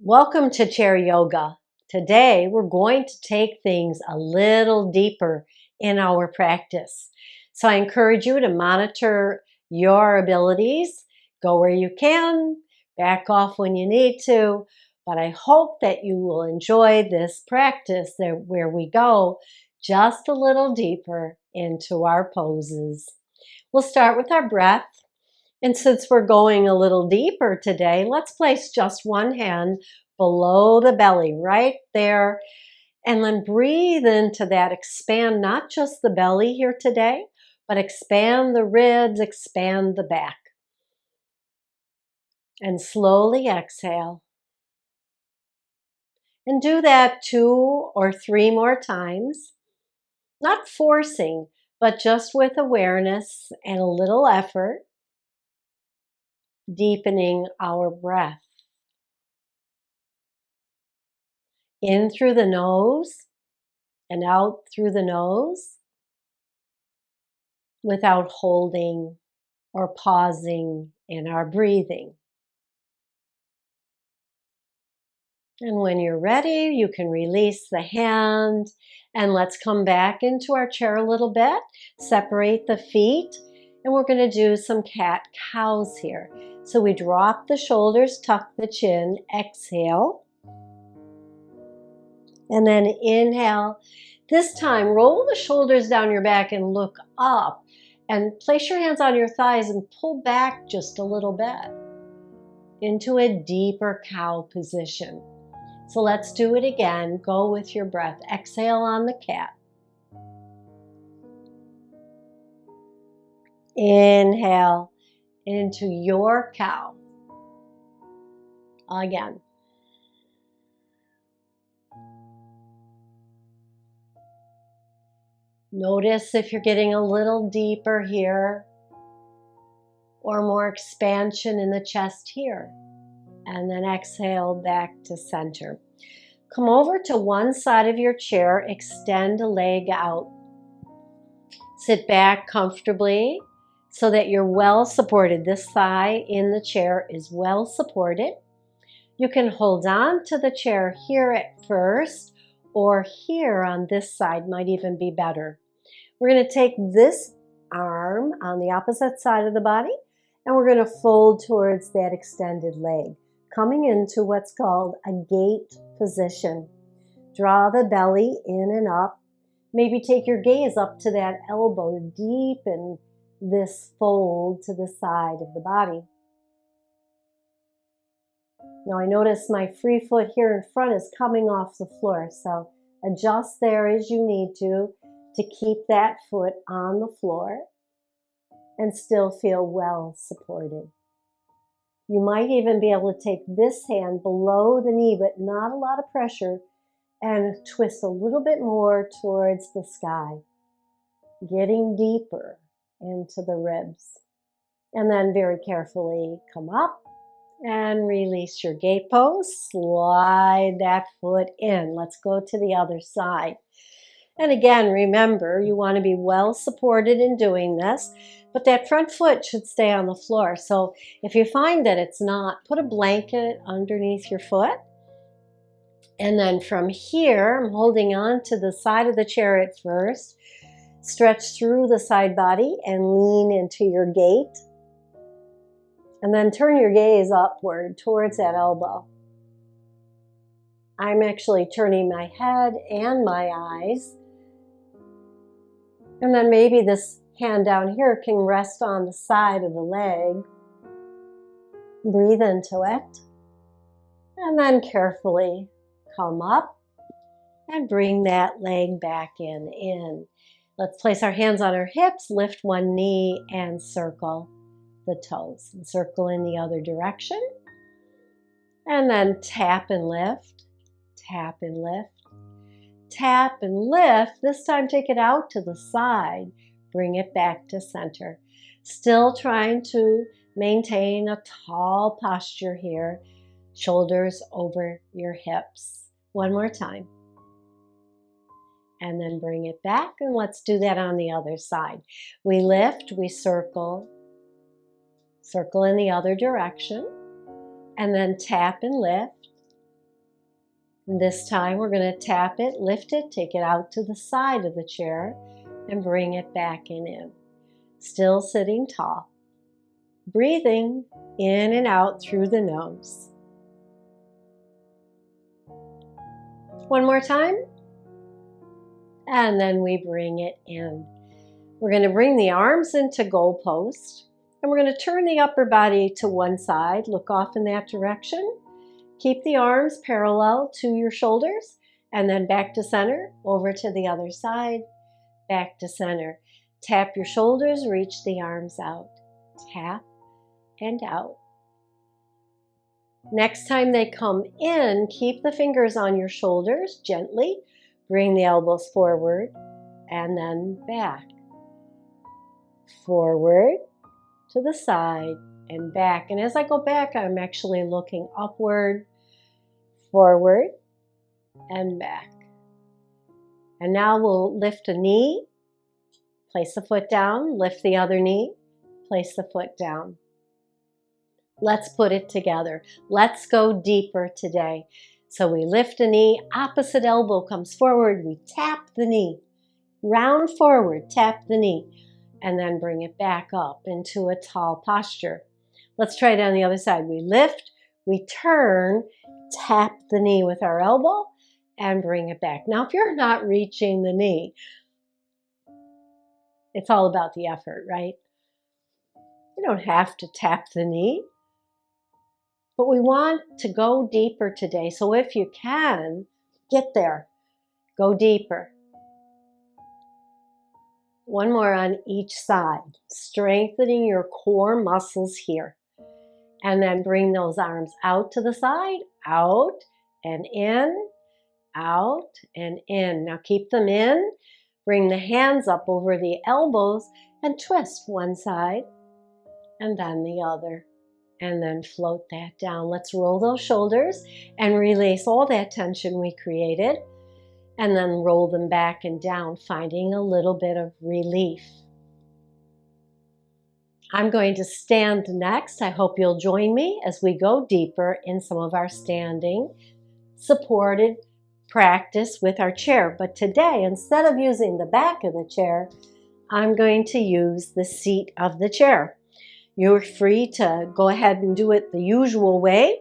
Welcome to Chair Yoga. Today we're going to take things a little deeper in our practice. So I encourage you to monitor your abilities, go where you can, back off when you need to, but I hope that you will enjoy this practice where we go just a little deeper into our poses. We'll start with our breath. And since we're going a little deeper today, let's place just one hand below the belly, right there. And then breathe into that. Expand not just the belly here today, but expand the ribs, expand the back. And slowly exhale. And do that 2 or 3 more times. Not forcing, but just with awareness and a little effort. Deepening our breath. In through the nose and out through the nose without holding or pausing in our breathing. And when you're ready, you can release the hand and let's come back into our chair a little bit. Separate the feet and we're going to do some cat-cows here. So we drop the shoulders, tuck the chin, exhale. And then inhale. This time, roll the shoulders down your back and look up. And place your hands on your thighs and pull back just a little bit into a deeper cow position. So let's do it again. Go with your breath. Exhale on the cat. Inhale into your cow. Again. Notice if you're getting a little deeper here or more expansion in the chest here. And then exhale back to center. Come over to one side of your chair, extend a leg out. Sit back comfortably so that you're well supported. This thigh in the chair is well supported. You can hold on to the chair here at first, or here on this side might even be better. We're going to take this arm on the opposite side of the body, and we're going to fold towards that extended leg, coming into what's called a gate position. Draw the belly in and up. Maybe take your gaze up to that elbow to deepen this fold to the side of the body. Now I notice my free foot here in front is coming off the floor, so adjust there as you need to keep that foot on the floor and still feel well supported. You might even be able to take this hand below the knee, but not a lot of pressure, and twist a little bit more towards the sky, getting deeper into the ribs. And then very carefully come up and release your gate pose. Slide that foot in. Let's go to the other side. And again, remember, you want to be well supported in doing this, but that front foot should stay on the floor. So if you find that it's not, put a blanket underneath your foot. And then from here, I'm holding on to the side of the chair at first. Stretch through the side body and lean into your gate. And then turn your gaze upward towards that elbow. I'm actually turning my head and my eyes. And then maybe this hand down here can rest on the side of the leg. Breathe into it. And then carefully come up and bring that leg back in. Let's place our hands on our hips, lift one knee and circle the toes. And circle in the other direction. And then tap and lift, tap and lift. Tap and lift. This time take it out to the side. Bring it back to center. Still trying to maintain a tall posture here. Shoulders over your hips. One more time. And then bring it back. And let's do that on the other side. We lift, we circle. Circle in the other direction. And then tap and lift. And this time we're going to tap it, lift it, take it out to the side of the chair, and bring it back in. Still sitting tall. Breathing in and out through the nose. One more time. And then we bring it in. We're going to bring the arms into goalpost. And we're going to turn the upper body to one side. Look off in that direction. Keep the arms parallel to your shoulders. And then back to center. Over to the other side. Back to center. Tap your shoulders. Reach the arms out. Tap and out. Next time they come in, keep the fingers on your shoulders gently. Bring the elbows forward and then back. Forward to the side and back. And as I go back, I'm actually looking upward, forward, and back. And now we'll lift a knee, place the foot down, lift the other knee, place the foot down. Let's put it together. Let's go deeper today. So we lift a knee, opposite elbow comes forward, we tap the knee, round forward, tap the knee, and then bring it back up into a tall posture. Let's try it on the other side. We lift, we turn, tap the knee with our elbow, and bring it back. Now, if you're not reaching the knee, it's all about the effort, right? You don't have to tap the knee. But we want to go deeper today. So if you can, get there. Go deeper. One more on each side. Strengthening your core muscles here. And then bring those arms out to the side, out and in, out and in. Now keep them in. Bring the hands up over the elbows and twist one side and then the other. And then float that down. Let's roll those shoulders and release all that tension we created. And then roll them back and down, finding a little bit of relief. I'm going to stand next. I hope you'll join me as we go deeper in some of our standing, supported practice with our chair. But today, instead of using the back of the chair, I'm going to use the seat of the chair. You're free to go ahead and do it the usual way.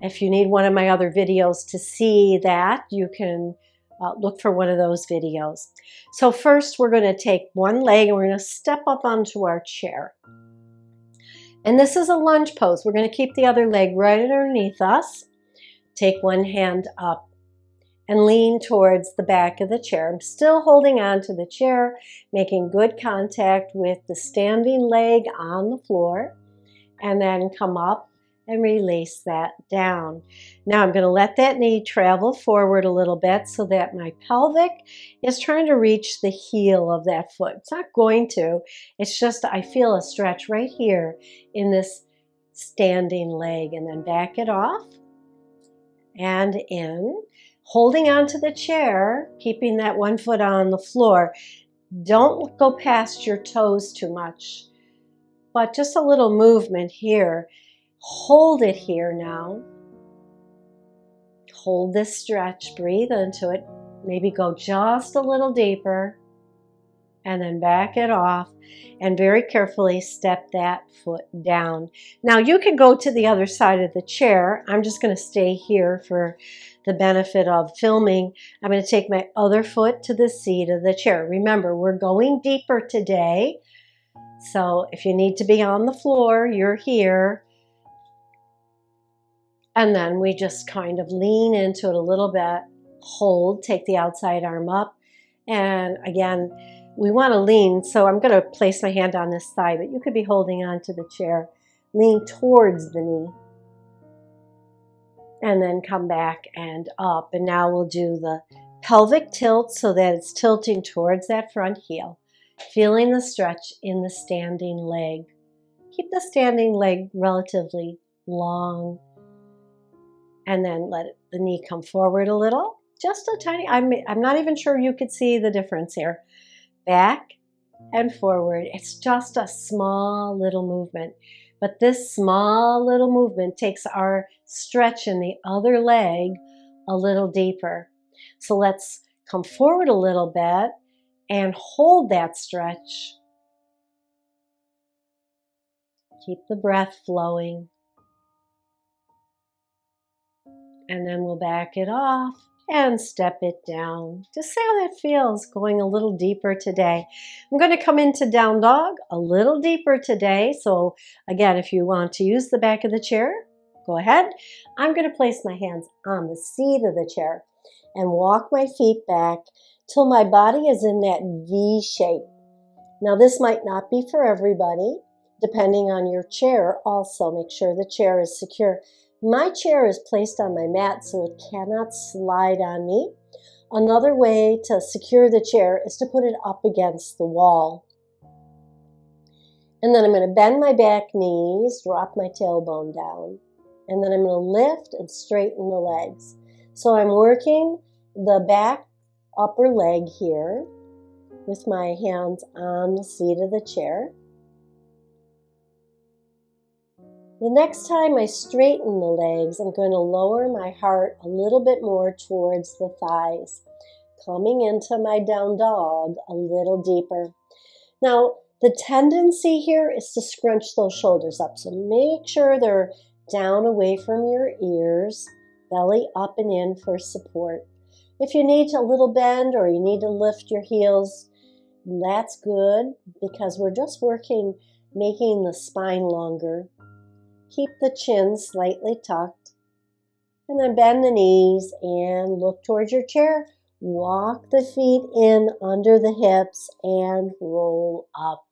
If you need one of my other videos to see that, you can look for one of those videos. So first, we're going to take one leg and we're going to step up onto our chair. And this is a lunge pose. We're going to keep the other leg right underneath us. Take one hand up and lean towards the back of the chair. I'm still holding on to the chair, making good contact with the standing leg on the floor, and then come up and release that down. Now I'm going to let that knee travel forward a little bit so that my pelvic is trying to reach the heel of that foot. It's not going to, it's just I feel a stretch right here in this standing leg, and then back it off and in. Holding on to the chair, keeping that one foot on the floor. Don't go past your toes too much, but just a little movement here. Hold it here now. Hold this stretch, breathe into it. Maybe go just a little deeper and then back it off and very carefully step that foot down. Now you can go to the other side of the chair. I'm just going to stay here for the benefit of filming. I'm going to take my other foot to the seat of the chair. Remember, we're going deeper today. So if you need to be on the floor, you're here. And then we just kind of lean into it a little bit. Hold, take the outside arm up. And again, we want to lean. So I'm going to place my hand on this side, but you could be holding on to the chair. Lean towards the knee. And then come back and up. And now we'll do the pelvic tilt so that it's tilting towards that front heel. Feeling the stretch in the standing leg. Keep the standing leg relatively long. And then let the knee come forward a little. Just a tiny, I'm not even sure you could see the difference here. Back and forward. It's just a small little movement. But this small little movement takes our stretch in the other leg a little deeper. So let's come forward a little bit and hold that stretch. Keep the breath flowing. And then we'll back it off and step it down. Just see how that feels, going a little deeper today. I'm going to come into down dog a little deeper today. So again, if you want to use the back of the chair, go ahead. I'm going to place my hands on the seat of the chair and walk my feet back till my body is in that V shape. Now this might not be for everybody, depending on your chair. Also, make sure the chair is secure. My chair is placed on my mat so it cannot slide on me. Another way to secure the chair is to put it up against the wall. And then I'm going to bend my back knees, drop my tailbone down. And then I'm going to lift and straighten the legs. So I'm working the back upper leg here with my hands on the seat of the chair. The next time I straighten the legs, I'm going to lower my heart a little bit more towards the thighs, coming into my down dog a little deeper. Now, the tendency here is to scrunch those shoulders up, so make sure they're down away from your ears, belly up and in for support. If you need a little bend or you need to lift your heels, that's good because we're just working, making the spine longer. Keep the chin slightly tucked. And then bend the knees and look towards your chair. Walk the feet in under the hips and roll up.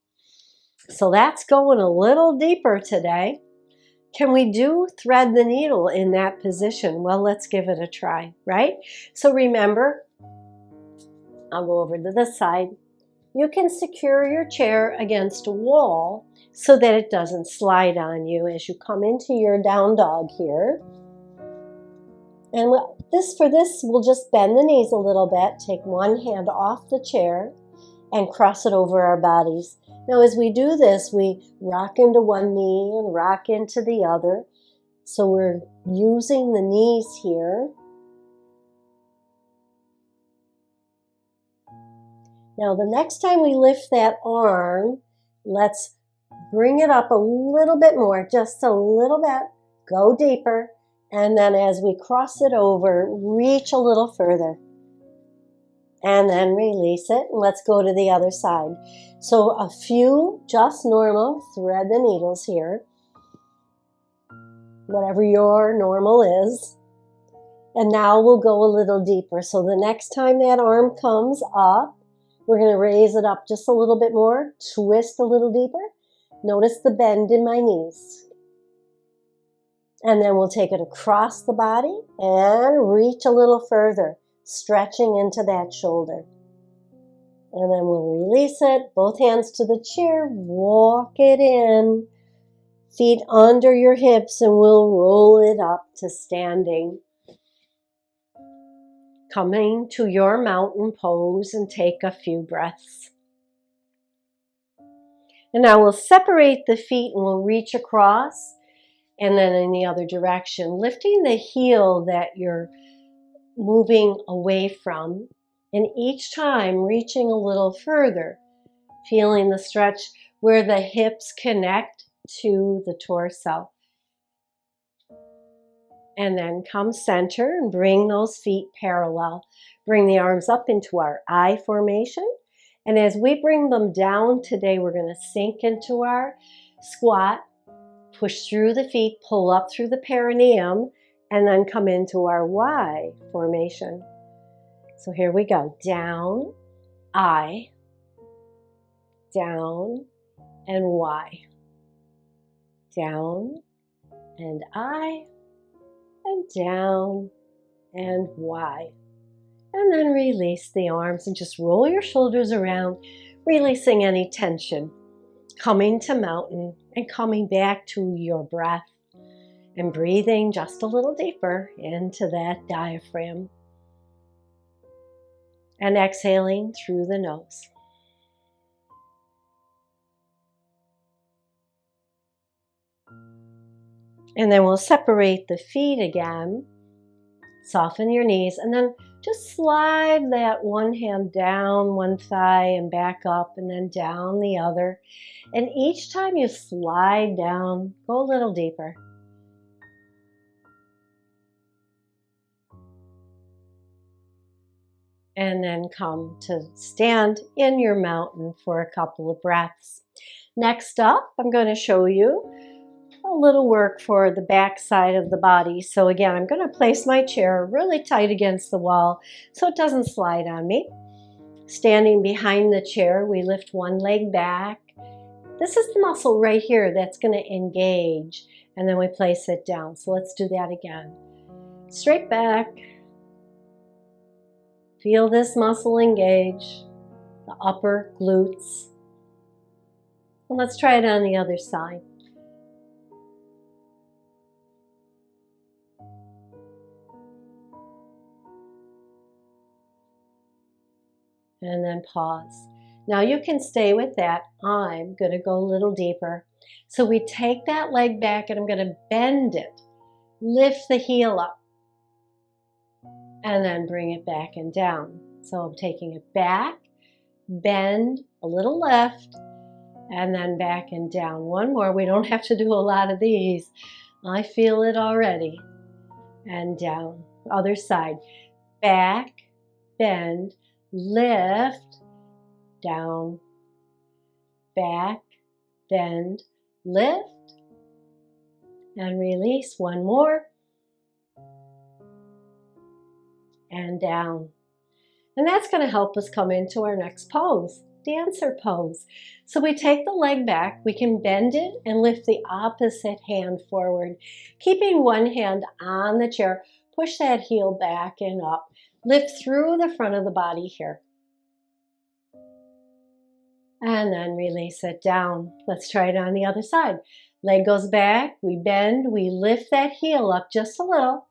So that's going a little deeper today. Can we do thread the needle in that position? Well, let's give it a try, right? So remember, I'll go over to this side. You can secure your chair against a wall so that it doesn't slide on you as you come into your down dog here. And for this, we'll just bend the knees a little bit, take one hand off the chair and cross it over our bodies. Now, as we do this, we rock into one knee and rock into the other. So we're using the knees here. Now, the next time we lift that arm, let's bring it up a little bit more, just a little bit, go deeper, and then as we cross it over, reach a little further, and then release it, and let's go to the other side. So a few just normal thread the needles here, whatever your normal is, and now we'll go a little deeper. So the next time that arm comes up, we're going to raise it up just a little bit more, twist a little deeper. Notice the bend in my knees. And then we'll take it across the body and reach a little further, stretching into that shoulder. And then we'll release it, both hands to the chair, walk it in, feet under your hips, and we'll roll it up to standing. Coming to your mountain pose and take a few breaths. And now we'll separate the feet and we'll reach across and then in the other direction, lifting the heel that you're moving away from. And each time reaching a little further, feeling the stretch where the hips connect to the torso. And then come center and bring those feet parallel. Bring the arms up into our I formation. And as we bring them down today, we're going to sink into our squat, push through the feet, pull up through the perineum, and then come into our Y formation. So here we go. Down, I, down, and Y. Down, and I, and down, and Y. And then release the arms and just roll your shoulders around, releasing any tension. Coming to mountain and coming back to your breath and breathing just a little deeper into that diaphragm. And exhaling through the nose. And then we'll separate the feet again Soften your knees, and then just slide that one hand down one thigh and back up, and then down the other. And each time you slide down, go a little deeper. And then come to stand in your mountain for a couple of breaths. Next up, I'm going to show you a little work for the back side of the body. So again, I'm going to place my chair really tight against the wall so it doesn't slide on me. Standing behind the chair, we lift one leg back. This is the muscle right here that's going to engage, and then we place it down. So let's do that again. Straight back. Feel this muscle engage, the upper glutes. And let's try it on the other side. And then pause. Now you can stay with that. I'm going to go a little deeper. So we take that leg back and I'm going to bend it. Lift the heel up. And then bring it back and down. So I'm taking it back, bend, a little left, and then back and down. One more. We don't have to do a lot of these. I feel it already. And down. Other side. Back, bend, lift, down, back, bend, lift, and release. One more. And down. And that's going to help us come into our next pose, dancer pose. So we take the leg back, we can bend it and lift the opposite hand forward. Keeping one hand on the chair, push that heel back and up. Lift through the front of the body here. And then release it down. Let's try it on the other side. Leg goes back, we bend, we lift that heel up just a little.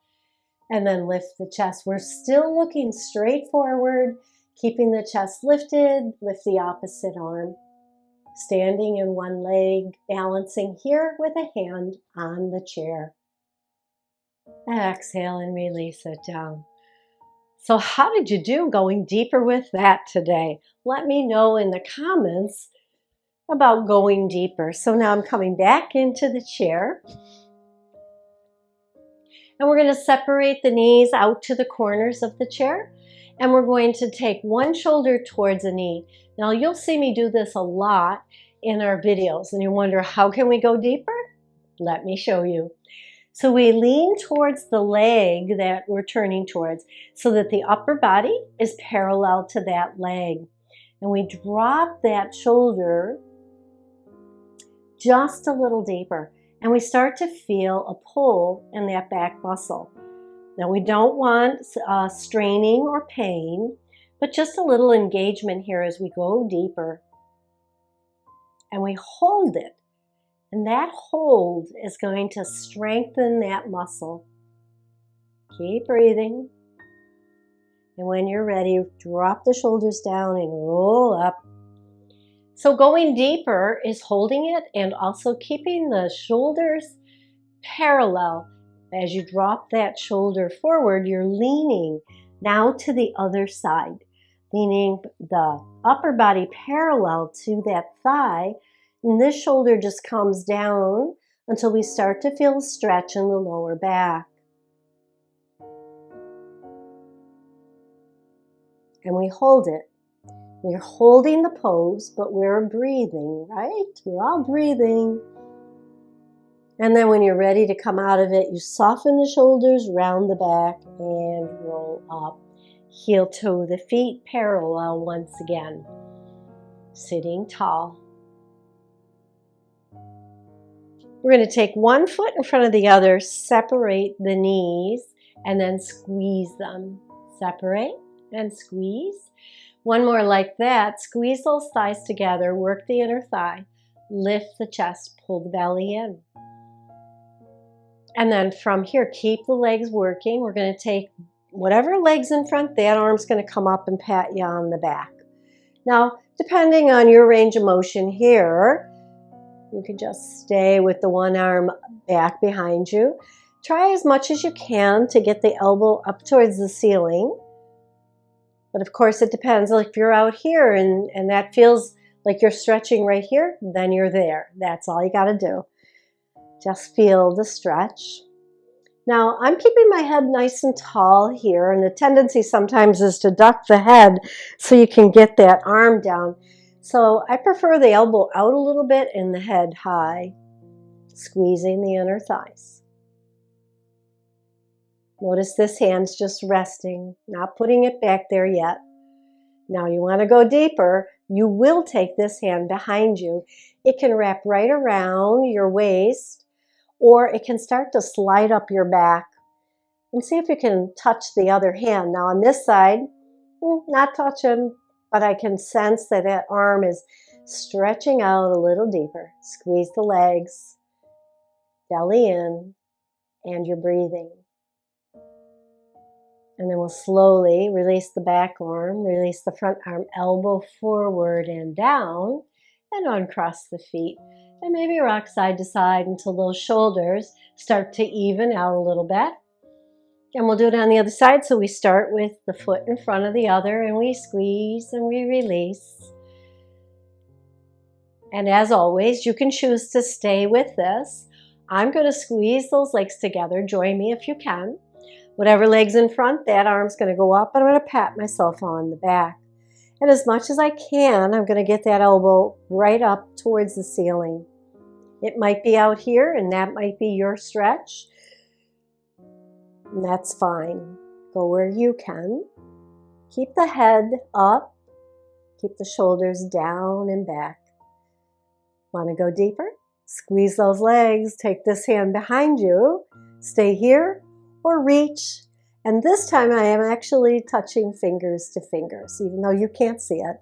And then lift the chest. We're still looking straight forward, keeping the chest lifted. Lift the opposite arm. Standing in one leg, balancing here with a hand on the chair. Exhale and release it down. So how did you do going deeper with that today? Let me know in the comments about going deeper. So now I'm coming back into the chair. And we're going to separate the knees out to the corners of the chair. And we're going to take one shoulder towards a knee. Now you'll see me do this a lot in our videos. And you wonder, how can we go deeper? Let me show you. So we lean towards the leg that we're turning towards so that the upper body is parallel to that leg. And we drop that shoulder just a little deeper. And we start to feel a pull in that back muscle. Now we don't want straining or pain, but just a little engagement here as we go deeper. And we hold it. And that hold is going to strengthen that muscle. Keep breathing. And when you're ready, drop the shoulders down and roll up. So going deeper is holding it and also keeping the shoulders parallel. As you drop that shoulder forward, you're leaning now to the other side, leaning the upper body parallel to that thigh. And this shoulder just comes down until we start to feel a stretch in the lower back. And we hold it. We're holding the pose, but we're breathing, right? We're all breathing. And then when you're ready to come out of it, you soften the shoulders, round the back, and roll up. Heel toe the feet parallel once again. Sitting tall. We're going to take one foot in front of the other, separate the knees, and then squeeze them. Separate and squeeze. One more like that. Squeeze those thighs together, work the inner thigh, lift the chest, pull the belly in. And then from here, keep the legs working. We're going to take whatever leg's in front, that arm's going to come up and pat you on the back. Now, depending on your range of motion here, you can just stay with the one arm back behind you. Try as much as you can to get the elbow up towards the ceiling. But of course, it depends. Like if you're out here and that feels like you're stretching right here, then you're there. That's all you got to do. Just feel the stretch. Now, I'm keeping my head nice and tall here, and the tendency sometimes is to duck the head so you can get that arm down. So I prefer the elbow out a little bit and the head high, squeezing the inner thighs. Notice this hand's just resting, not putting it back there yet. Now you want to go deeper, you will take this hand behind you. It can wrap right around your waist, or it can start to slide up your back. And see if you can touch the other hand. Now on this side, not touching, but I can sense that that arm is stretching out a little deeper. Squeeze the legs, belly in, and you're breathing. And then we'll slowly release the back arm, release the front arm, elbow forward and down, and uncross the feet. And maybe rock side to side until those shoulders start to even out a little bit. And we'll do it on the other side. So we start with the foot in front of the other, and we squeeze and we release. And as always, you can choose to stay with this. I'm going to squeeze those legs together. Join me if you can. Whatever leg's in front, that arm's going to go up, and I'm going to pat myself on the back. And as much as I can, I'm going to get that elbow right up towards the ceiling. It might be out here, and that might be your stretch. And that's fine. Go where you can. Keep the head up. Keep the shoulders down and back. Want to go deeper? Squeeze those legs. Take this hand behind you. Stay here or reach. And this time I am actually touching fingers to fingers, even though you can't see it.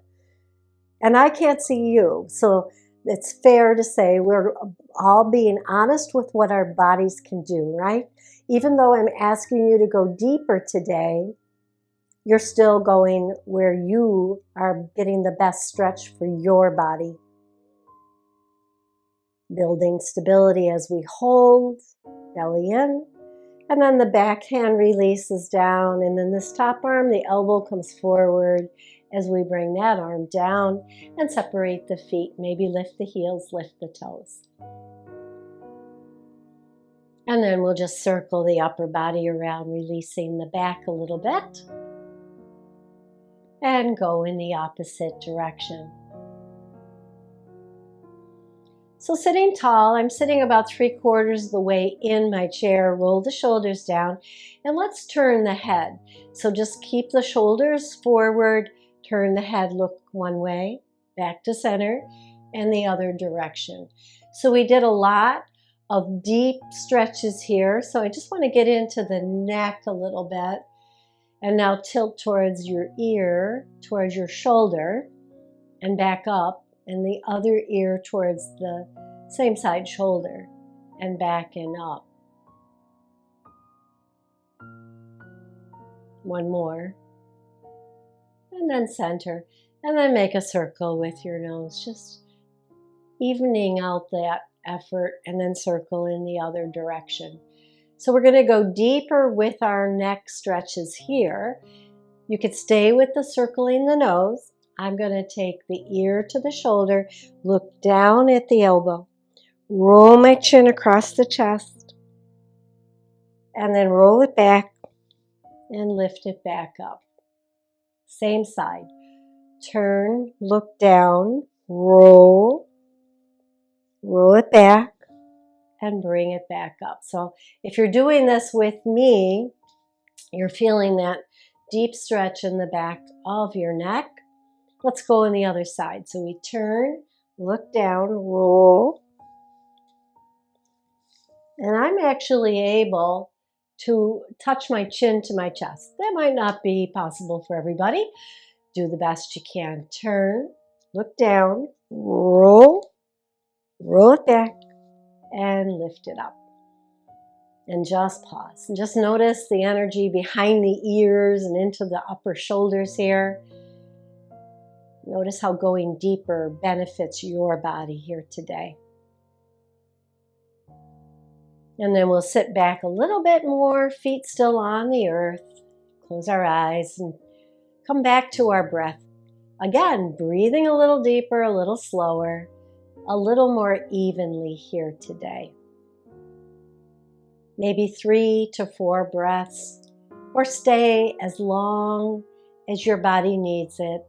And I can't see you. So it's fair to say we're all being honest with what our bodies can do, right? Even though I'm asking you to go deeper today, you're still going where you are getting the best stretch for your body. Building stability as we hold, belly in, and then the back hand releases down, and then this top arm, the elbow comes forward as we bring that arm down and separate the feet. Maybe lift the heels, lift the toes. And then we'll just circle the upper body around, releasing the back a little bit. And go in the opposite direction. So sitting tall, I'm sitting about 3/4 of the way in my chair. Roll the shoulders down, and let's turn the head. So just keep the shoulders forward, turn the head, look one way, back to center, and the other direction. So we did a lot of deep stretches here. So I just want to get into the neck a little bit. And now tilt towards your ear, towards your shoulder, and back up. And the other ear towards the same side shoulder, and back and up. One more. And then center. And then make a circle with your nose, just evening out that effort, and then circle in the other direction. So we're going to go deeper with our neck stretches here. You could stay with the circling the nose. I'm going to take the ear to the shoulder, look down at the elbow, roll my chin across the chest, and then roll it back and lift it back up. Same side. Turn, look down, roll it back, and bring it back up. So if you're doing this with me, you're feeling that deep stretch in the back of your neck. Let's go on the other side. So we turn, look down, roll. And I'm actually able to touch my chin to my chest. That might not be possible for everybody. Do the best you can. Turn, look down, roll it back, and lift it up. And just pause. And just notice the energy behind the ears and into the upper shoulders here. Notice how going deeper benefits your body here today. And then we'll sit back a little bit more, feet still on the earth. Close our eyes and come back to our breath. Again, breathing a little deeper, a little slower, a little more evenly here today. Maybe 3 to 4 breaths, or stay as long as your body needs it.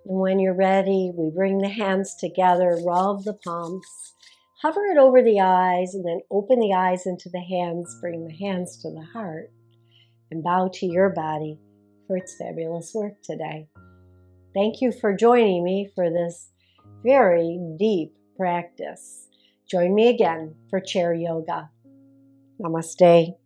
And when you're ready, we bring the hands together, rub the palms, hover it over the eyes, and then open the eyes into the hands, bring the hands to the heart, and bow to your body for its fabulous work today. Thank you for joining me for this very deep practice. Join me again for chair yoga. Namaste.